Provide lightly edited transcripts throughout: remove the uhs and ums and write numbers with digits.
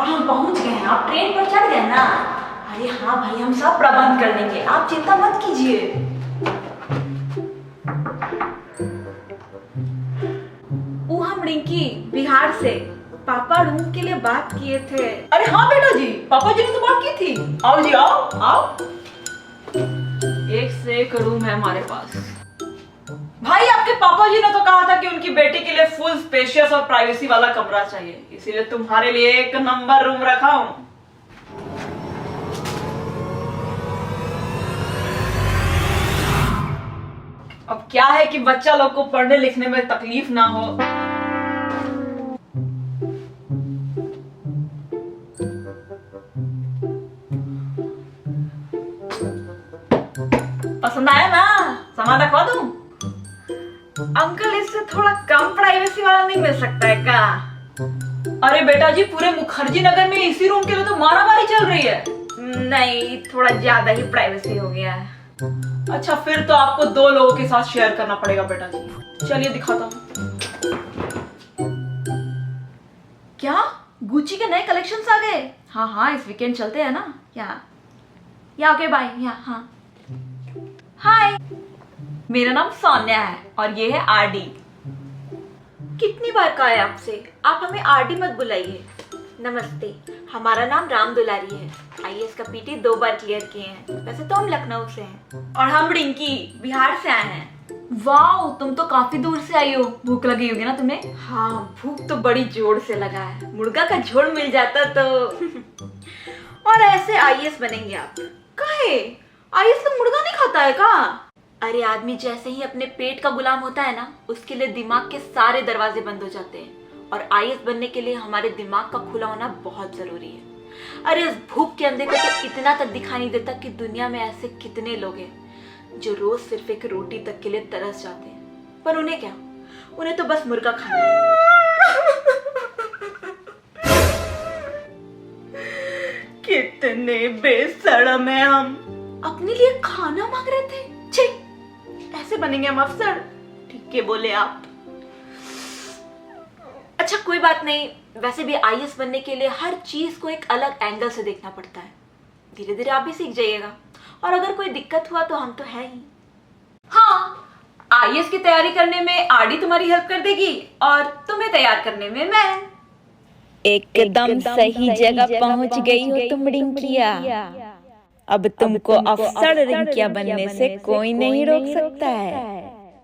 पापा हम पहुंच गए हैं, आप ट्रेन पर चढ़ गए ना। अरे हाँ भाई, हम सब प्रबंध कर लेंगे, आप चिंता मत कीजिए। वो हम रिंकी बिहार से, पापा रूम के लिए बात किए थे। अरे हाँ बेटा जी, पापा जी ने तो बात की थी। आओ जी आओ आओ। एक से एक रूम है हमारे पास। भाई आपके पापा जी ने तो कहा था कि उनकी बेटी के लिए फुल स्पेशियस और प्राइवेसी वाला कमरा चाहिए, इसीलिए तुम्हारे लिए एक नंबर रूम रखा हूं। अब क्या है कि बच्चा लोग को पढ़ने लिखने में तकलीफ ना हो। पसंद आया ना? सामान रखवा दूं? अंकल, इससे थोड़ा कम प्राइवेसी वाला नहीं मिल सकता है क्या? अरे बेटा जी, पूरे मुखर्जी नगर में इसी रूम के लिए तो मारामारी चल रही है। नहीं, थोड़ा ज्यादा ही प्राइवेसी हो गया है। अच्छा, फिर तो आपको 2 लोगों के साथ शेयर करना पड़ेगा बेटा जी। चलिए दिखाता हूँ। क्या गुची के नए कलेक्शंस आ गए? हाँ हाँ, इस वीकेंड चलते हैं ना। या ओके बाय। हाँ हाय, मेरा नाम सोनिया है और ये है आरडी। कितनी बार कहा है आपसे, आप हमें आरडी मत बुलाइए। नमस्ते, हमारा नाम राम दुलारी है। आईएएस का पीटी 2 बार क्लियर किए हैं। वैसे तो हम लखनऊ से हैं। और हम रिंकी बिहार से आए हैं। वाह, तुम तो काफी दूर से आई हो। भूख लगी होगी ना तुम्हें? हाँ, भूख तो बड़ी जोर से लगा है। मुर्गा का झोल मिल जाता तो और ऐसे आईएएस बनेंगे आप? काहे? आईएएस तो मुर्गा नहीं खाता है का? अरे आदमी जैसे ही अपने पेट का गुलाम होता है ना, उसके लिए दिमाग के सारे दरवाजे बंद हो जाते हैं। और आईएएस बनने के लिए हमारे दिमाग का खुला होना बहुत जरूरी है। अरे इस भूख के अंधे को तो इतना तक दिखाई नहीं देता कि दुनिया में ऐसे कितने लोग हैं जो रोज सिर्फ एक रोटी तक के लिए तरस जाते हैं। पर उन्हें क्या, उन्हें तो बस मुर्गा खाना है। कितने बेशरम है हम। अपने लिए खाना मांग रहे थे। छी, ऐसे बनेंगे हम अफसर? ठीक है बोले आप। अच्छा कोई बात नहीं, वैसे भी आईएएस बनने के लिए हर चीज को एक अलग एंगल से देखना पड़ता है। धीरे धीरे आप भी सीख जाइएगा। और अगर कोई दिक्कत हुआ तो हम तो है ही। हाँ, आईएएस की तैयारी करने में आरडी तुम्हारी हेल्प कर देगी और तुम्हें तैयार करने में मैं। एकदम सही जगह पहुंच गई हो तुम रिंकिया। अब तुमको अफसर रिंकिया बनने से कोई नहीं रोक सकता है।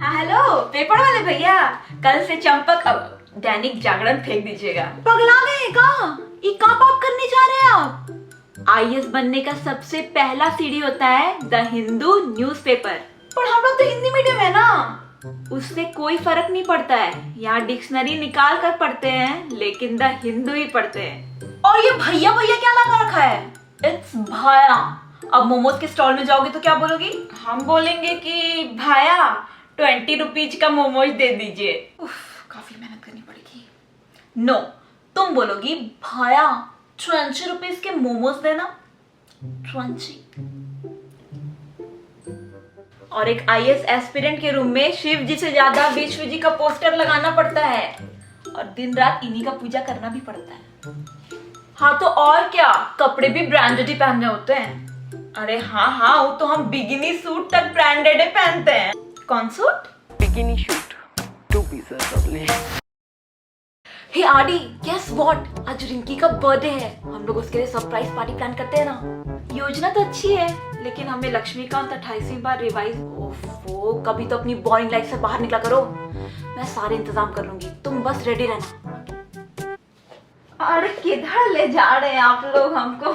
हाँ हेलो, पेपर वाले भैया, कल से चंपक अब दैनिक जागरण फेंक दीजिएगा। पगला गए कहाँ? ये कहाँ पाप करने जा रहे हैं आप? आईएएस बनने का सबसे पहला सीढ़ी होता है द हिंदू न्यूज़पेपर। पर हम लोग तो हिंदी मीडियम है ना। उससे कोई फर्क नहीं पड़ता है। यहाँ डिक्शनरी निकाल कर पढ़ते हैं, लेकिन द हिंदू ही पढ़ते हैं। और ये भैया भैया क्या लगा रखा है? इट्स भाया। अब मोमोज के स्टॉल में जाओगे तो क्या बोलोगी? हम बोलेंगे कि भाया 20 रुपीज का मोमोज दे दीजिए। काफी मेहनत करनी पड़ेगी। नो, तुम बोलोगी भाया 20 रुपीज के मोमोज देना। 20। और एक आईएएस एस्पिरेंट के रूम में शिव जी से ज्यादा विष्णु जी का पोस्टर लगाना पड़ता है और दिन रात इन्हीं का पूजा करना भी पड़ता है। हाँ तो और क्या, कपड़े भी ब्रांडेड ही पहनने होते हैं। अरे हाँ, वो तो हम बिगिनी सूट तक ब्रांडेड ही पहनते हैं। कौन suit? Bikini shoot 2 pieces only. Hey RD, guess what? आज रिंकी का बर्थडे है। हम लोग उसके लिए सरप्राइज पार्टी प्लान करते हैं ना। योजना तो अच्छी है, लेकिन हमें लक्ष्मीकांत 28वीं बार रिवाइज। ओफो, कभी तो अपनी बोरिंग लाइफ से बाहर निकला करो। मैं सारे इंतजाम कर लूंगी, तुम बस रेडी रहना। अरे किधर ले जा रहे हैं आप लोग हमको?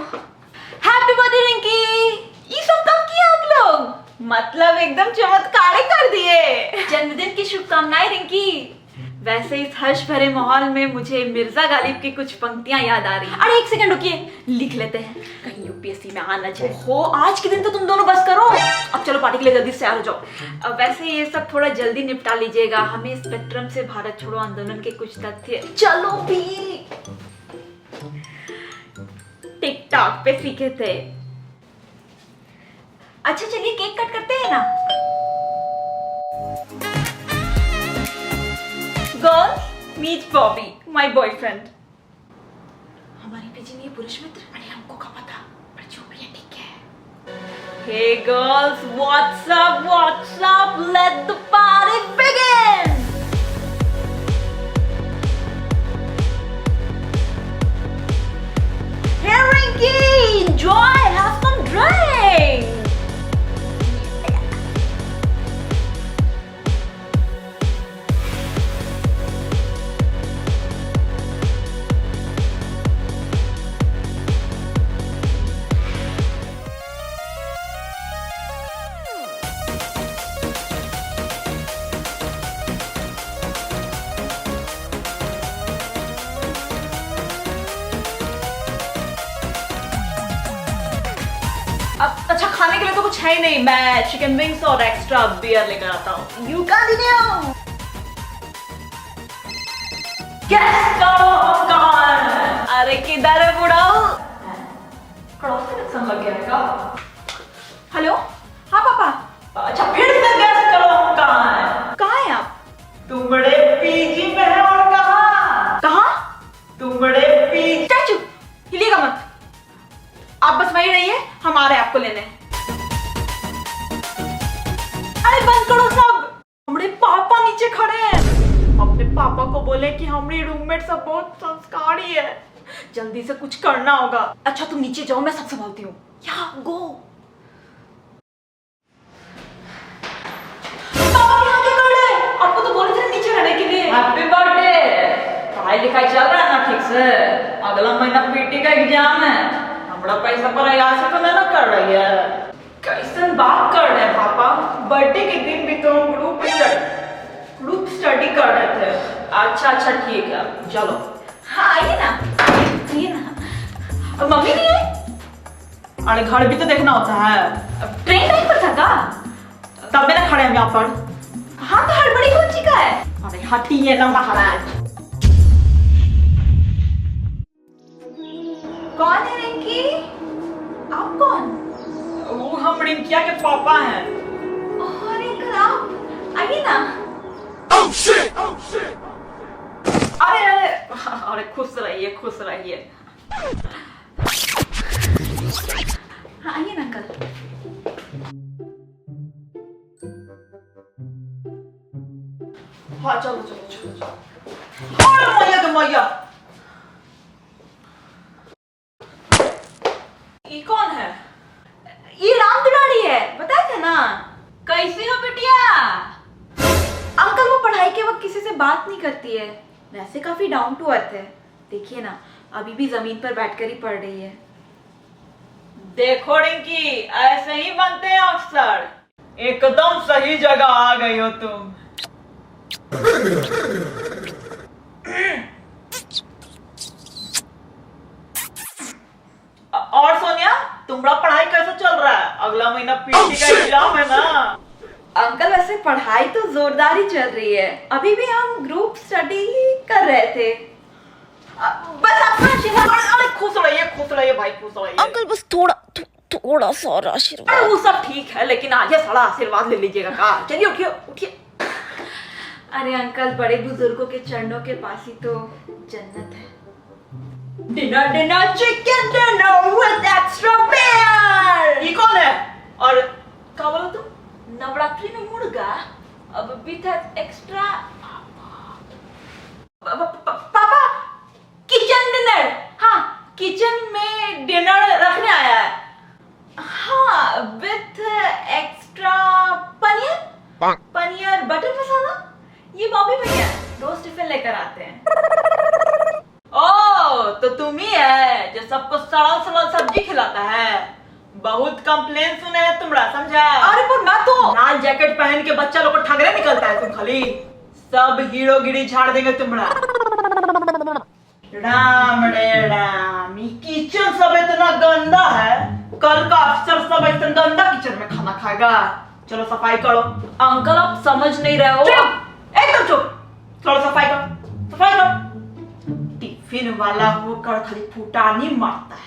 Happy birthday Rinki. ये सब कब किया आप लोग? मतलब एकदम चमत्कार कर दिए। जन्मदिन की शुभकामनाएं रिंकी। वैसे इस हर्ष भरे माहौल में मुझे मिर्जा गालिब की कुछ पंक्तियां याद आ रही हैं। अरे एक सेकंड रुकिए, लिख लेते हैं, कहीं यूपीएससी में आना जाए। हो, आज के दिन तो तुम दोनों बस करो। अब चलो पार्टी के लिए जल्दी से तैयार हो जाओ। वैसे ये सब थोड़ा जल्दी निपटा लीजिएगा। हमें स्पेक्ट्रम से भारत छोड़ो आंदोलन के कुछ तथ्य। चलो भी, टिकटॉक पे सीखे थे। अच्छा चलिए केक कट करते हैं ना। Girls, meet Bobby, my boyfriend. हमारी पीजी में ये पुरुष मित्र, अरे हमको क्या पता, पर जो भी है ठीक है। Hey girls, what's up? What's up? Let the party begin! Hey Rinky, enjoy, have some drink. अब अच्छा खाने के लिए तो कुछ है ही नहीं, मैं चिकन विंग्स और एक्स्ट्रा बियर लेकर आता हूँ। You continue. गेस करो कौन? अरे किधर है बुढ़ाऊ? कड़ोसी में सन लग गया क्या? हेलो, हाँ पापा। अच्छा फिर से गेस करो कहाँ है? कहाँ हैं आप? तुम बड़े पीजी में है और कहाँ? कहाँ? तुम बड़े पीजी। चाचू, हिलिएगा मत, आप बस वहीं रहिए, हम आ रहे हैं आपको लेने। अरे बंद करो सब, हमारे पापा नीचे खड़े हैं। अपने पापा को बोले कि हमारी रूममेट सब बहुत संस्कारी है, जल्दी से कुछ करना होगा। अच्छा तुम नीचे जाओ, मैं सब संभालती हूँ। या गो। पापा यहाँ क्या कर रहे हैं? आपको तो बोले थे नीचे रहने के लिए। Happy birthday. पढ़ाई लिखाई चल रहा है ना ठीक से? अगला महीना पीटी का एग्जाम है, हमारा पैसा पर यहाँ से तो मेहनत कर रही है। कैसन बात कर रहे हैं पापा? बर्थडे के दिन भी तो हम ग्रुप स्टडी कर रहे थे। अच्छा अच्छा ठीक है, चलो। हाँ आइए ना, आइए ना। अब मम्मी नहीं आई? अरे घर भी तो देखना होता है। अब ट्रेन टाइम पर था का? तब मेरा खड़े हैं यहाँ पर। हाँ तो हड़बड़ी कौन सी का है? अरे हटिए ना महाराज। कौन है रिंकी? आप कौन? वो हम रिंकिया के पापा हैं। अरे अंकल आप आइए ना। अरे अरे अरे खुश रहिए खुश रहिए। हाँ आइए ना अंकल। हाँ चलो चलो चलो चलो। अरे मैया तो मैया, ये कौन है? ये राम दुलारी है, बताया था ना। कैसी हो बिटिया? अंकल वो पढ़ाई के वक्त किसी से बात नहीं करती है, वैसे काफी डाउन टू अर्थ है। देखिए ना, अभी भी जमीन पर बैठकर ही पढ़ रही है। देखो रिंकी, ऐसे ही बनते हैं अफसर। एकदम सही जगह आ गई हो तुम। और सोनिया, तुम्हारा पढ़ाई कैसे चल रहा है? अगला महीना पीटी का एग्जाम है ना? अंकल वैसे पढ़ाई तो जोरदार ही चल रही है, अभी भी हम ग्रुप स्टडी कर रहे थे। बस आपका आशीर्वाद। अरे खुश रहिए भाई, खुश रहिए। अंकल बस थोड़ा सा और आशीर्वाद। अरे वो सब ठीक है, लेकिन आज ये सारा आशीर्वाद ले लीजिएगा का। चलिए उठिए उठिए। अरे अंकल, बड़े बुजुर्गों के चरणों के पास ही तो जन्नत है। Dinner chicken dinner with extra beer. ये कौन है? और क्या बोला तुम? नवरात्रि में मुर्गा, अब विथ एक्स्ट्रा। पापा किचन डिनर। हाँ किचन में डिनर रखने आया है। हाँ विथ एक्स्ट्रा पनीर बटर मसाला। ये बॉबी भैया रोज टिफिन लेकर आते हैं। ओ तो तुम ही है जो सबको सड़ा सड़ा सब्जी खिलाता है। बहुत कंप्लेन सुने हैं तुम्हारा, समझा? अरे पर मैं तो लाल जैकेट पहन के बच्चा लोग को ठगरे निकलता है। तुम खाली सब हीरोगिरी झाड़ देंगे तुम्हारा। राम रे राम, ये किचन सब इतना गंदा है, कल का अफसर सब इतना गंदा किचन में खाना खाएगा। चलो सफाई करो। अंकल आप समझ नहीं रहे हो। चुप, एकदम चुप। चलो सफाई करो, सफाई करो। टिफिन वाला होकर खाली फुटानी मारता है।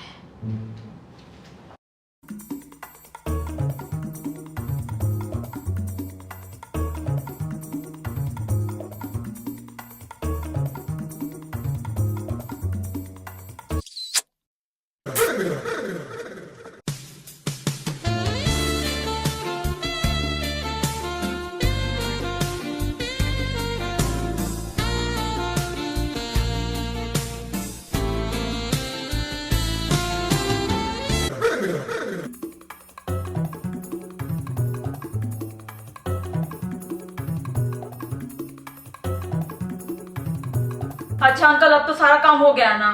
अच्छा अंकल, अब तो सारा काम हो गया ना,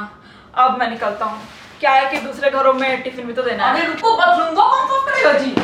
अब मैं निकलता हूँ। क्या है कि दूसरे घरों में टिफिन भी तो देना है। अरे रुको, बदलूंगा कौन सा करेगा जी।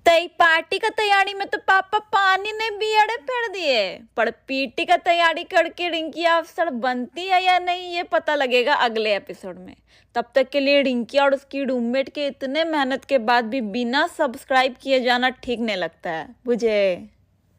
तई पार्टी का तैयारी में तो पापा पानी ने बियड़े फेर दिए, पर पीटी का तैयारी करके रिंकी अफसर बनती है या नहीं ये पता लगेगा अगले एपिसोड में। तब तक के लिए रिंकी और उसकी रूममेट के इतने मेहनत के बाद भी बिना सब्सक्राइब किए जाना ठीक नहीं लगता है मुझे।